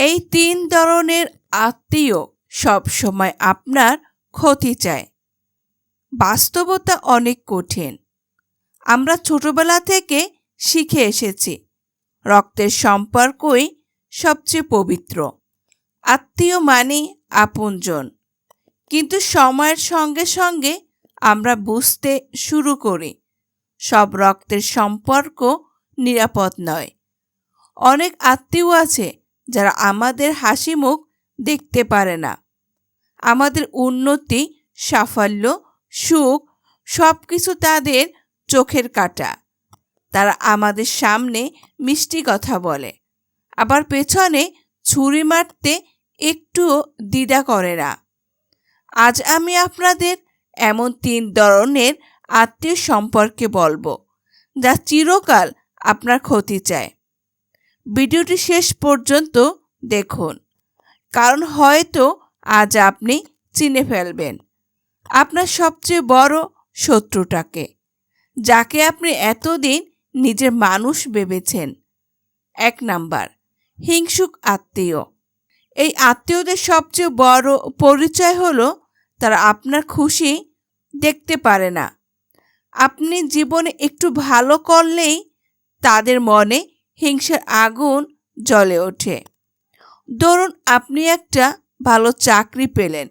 এই ৩ ধরনের আত্মীয় সবসময় আপনার ক্ষতি চায়। বাস্তবতা অনেক কঠিন। আমরা ছোটবেলা থেকে শিখে এসেছি রক্তের সম্পর্কই সবচেয়ে পবিত্র। আত্মীয় মানে আপনজন। কিন্তু সময়ের সঙ্গে সঙ্গে আমরা বুঝতে শুরু করি সব রক্তের সম্পর্ক নিরাপদ নয়। অনেক আত্মীয় আছে যারা আমাদের হাসি মুখ দেখতে পারে না। আমাদের উন্নতি, সাফল্য, সুখ সবকিছু তাদের চোখের কাঁটা। তারা আমাদের সামনে মিষ্টি কথা বলে, আবার পেছনে ছুরি মারতে একটুও দ্বিধা করে না। আজ আমি আপনাদের এমন ৩ ধরনের আত্মীয় সম্পর্কে বলবো যা চিরকাল আপনার ক্ষতি চায়। ভিডিওটি শেষ পর্যন্ত দেখুন, কারণ হয়তো আজ আপনি চিনে ফেলবেন আপনার সবচেয়ে বড় শত্রুটাকে, যাকে আপনি এতদিন নিজের মানুষ ভেবেছেন। ১ নাম্বার, হিংসুক আত্মীয়। এই আত্মীয়দের সবচেয়ে বড় পরিচয় হলো তারা আপনার খুশি দেখতে পারে না। আপনি জীবনে একটু ভালো করলেই তাদের মনে হিংসার আগুন জ্বলে ওঠে। ধরুন আপনি একটা ভালো চাকরি পেলেন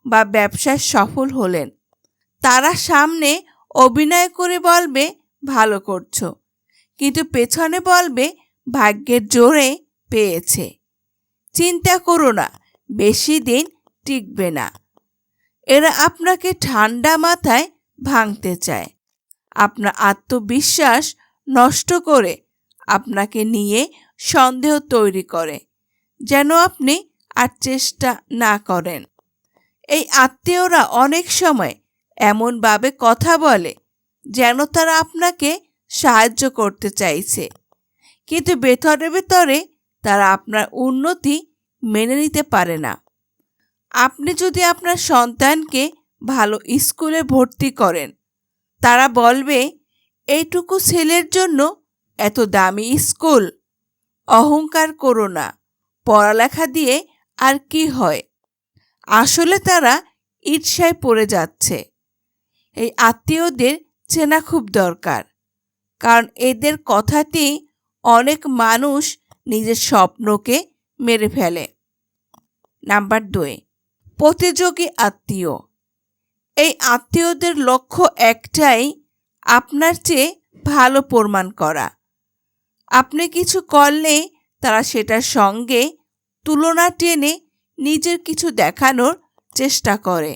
বা ব্যবসায় সফল হলেন, তারা সামনে অভিনয় করে বলবে ভালো করছো, কিন্তু পেছনে বলবে ভাগ্যের জোরে পেয়েছে। চিন্তা করো না, বেশি দিন টিকবে না। এরা আপনাকে ঠান্ডা মাথায় ভাঙতে চায়, আপনার আত্মবিশ্বাস নষ্ট করে, আপনাকে নিয়ে সন্দেহ তৈরি করে, যেন আপনি আর চেষ্টা না করেন। এই আত্মীয়রা অনেক সময় এমনভাবে কথা বলে যেন তারা আপনাকে সাহায্য করতে চাইছে, কিন্তু ভেতরে ভেতরে তারা আপনার উন্নতি মেনে নিতে পারে না। আপনি যদি আপনার সন্তানকে ভালো স্কুলে ভর্তি করেন, তারা বলবে এইটুকু ছেলের জন্য এত দামি স্কুল। অহংকার করো না, পড়ালেখা দিয়ে আর কি হয়। আসলে তারা ঈর্ষায় পড়ে যাচ্ছে। এই আত্মীয়দের চেনা খুব দরকার, কারণ এদের কথাতেই অনেক মানুষ নিজের স্বপ্নকে মেরে ফেলে। নাম্বার ২, প্রতিযোগী আত্মীয়। এই আত্মীয়দের লক্ষ্য একটাই, আপনার চেয়ে ভালো প্রমাণ করা। আপনি কিছু করলে তারা সেটার সঙ্গে তুলনা টেনে নিজের কিছু দেখানোর চেষ্টা করে।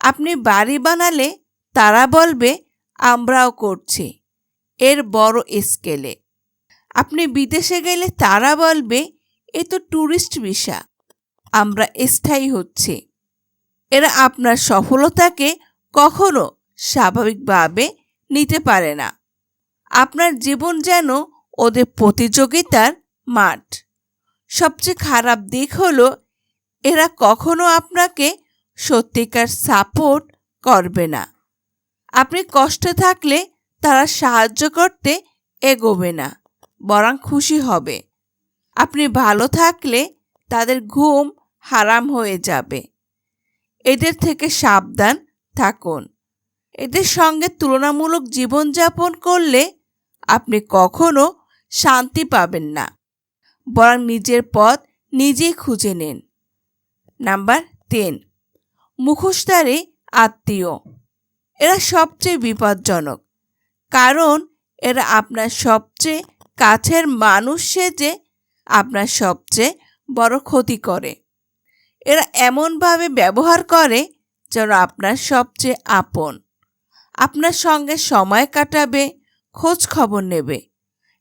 আপনি বাড়ি বানালে তারা বলবে আমরাও করছি, এর বড় স্কেলে। আপনি বিদেশে গেলে তারা বলবে এ তো ট্যুরিস্ট ভিসা, আমরা স্থায়ী হচ্ছি। এরা আপনার সফলতাকে কখনো স্বাভাবিকভাবে নিতে পারে না। আপনার জীবন যেন ওদের প্রতিযোগিতার মাঠ। সবচেয়ে খারাপ দিক হলো এরা কখনো আপনাকে সত্যিকার সাপোর্ট করবে না। আপনি কষ্টে থাকলে তারা সাহায্য করতে এগোবে না, বরং খুশি হবে। আপনি ভালো থাকলে তাদের ঘুম হারাম হয়ে যাবে। এদের থেকে সাবধান থাকুন। এদের সঙ্গে তুলনামূলক জীবনযাপন করলে আপনি কখনো শান্তি পাবেন না, বরং নিজের পথ নিজেই খুঁজে নিন। নাম্বার ৩, মুখোশধারী আত্মীয়। এরা সবচেয়ে বিপজ্জনক, কারণ এরা আপনার সবচেয়ে কাছের মানুষ সেজে আপনার সবচেয়ে বড় ক্ষতি করে। এরা এমনভাবে ব্যবহার করে যেন আপনার সবচেয়ে আপন। আপনার সঙ্গে সময় কাটাবে, খোঁজ খবর নেবে,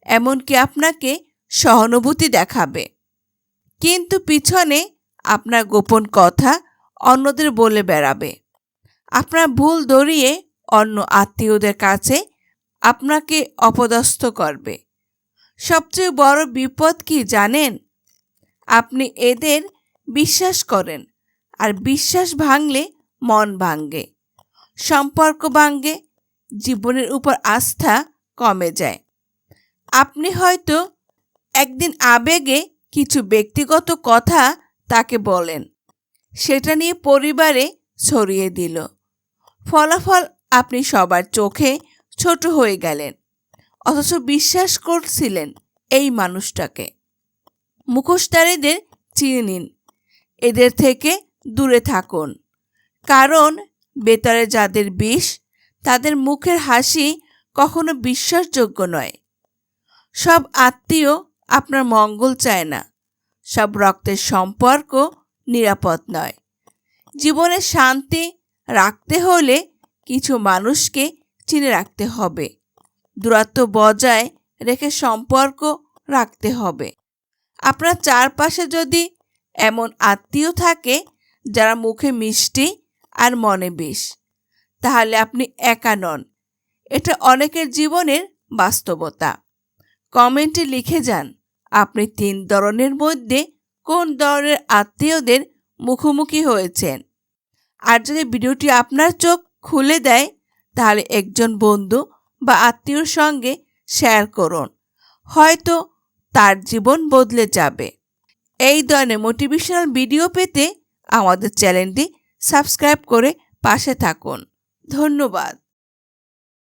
এমনকি আপনাকে সহানুভূতি দেখাবে, কিন্তু পিছনে আপনার গোপন কথা অন্যদের বলে বেড়াবে। আপনার ভুল ধরিয়ে অন্য আত্মীয়দের কাছে আপনাকে অপদস্থ করবে। সবচেয়ে বড় বিপদ কি জানেন? আপনি এদের বিশ্বাস করেন, আর বিশ্বাস ভাঙলে মন ভাঙে, সম্পর্ক ভাঙে, জীবনের উপর আস্থা কমে যায়। আপনি হয়তো একদিন আবেগে কিছু ব্যক্তিগত কথা তাকে বলেন, সেটা নিয়ে পরিবারে ছড়িয়ে দিল। ফলাফল আপনি সবার চোখে ছোট হয়ে গেলেন, অথচ বিশ্বাস করছিলেন এই মানুষটাকে। মুখোশধারীদের চিনে নিন, এদের থেকে দূরে থাকুন, কারণ ভেতরে যাদের বিষ তাদের মুখের হাসি কখনো বিশ্বাসযোগ্য নয়। সব আত্মীয় আপনার মঙ্গল চায় না, সব রক্তের সম্পর্ক নিরাপদ নয়। জীবনে শান্তি রাখতে হলে কিছু মানুষকে চিনে রাখতে হবে, দূরত্ব বজায় রেখে সম্পর্ক রাখতে হবে। আপনার চারপাশে যদি এমন আত্মীয় থাকে যারা মুখে মিষ্টি আর মনে বিষ, তাহলে আপনি একা নন। এটা অনেকের জীবনের বাস্তবতা। কমেন্টে লিখে যান আপনি 3 ধরনের মধ্যে কোন ধরনের আত্মীয়দের মুখোমুখি হয়েছেন। আর যদি ভিডিওটি আপনার চোখ খুলে দেয়, তাহলে একজন বন্ধু বা আত্মীয়র সঙ্গে শেয়ার করুন, হয়তো তার জীবন বদলে যাবে। এই ধরনের মোটিভেশনাল ভিডিও পেতে আমাদের চ্যানেলটি সাবস্ক্রাইব করে পাশে থাকুন। ধন্যবাদ।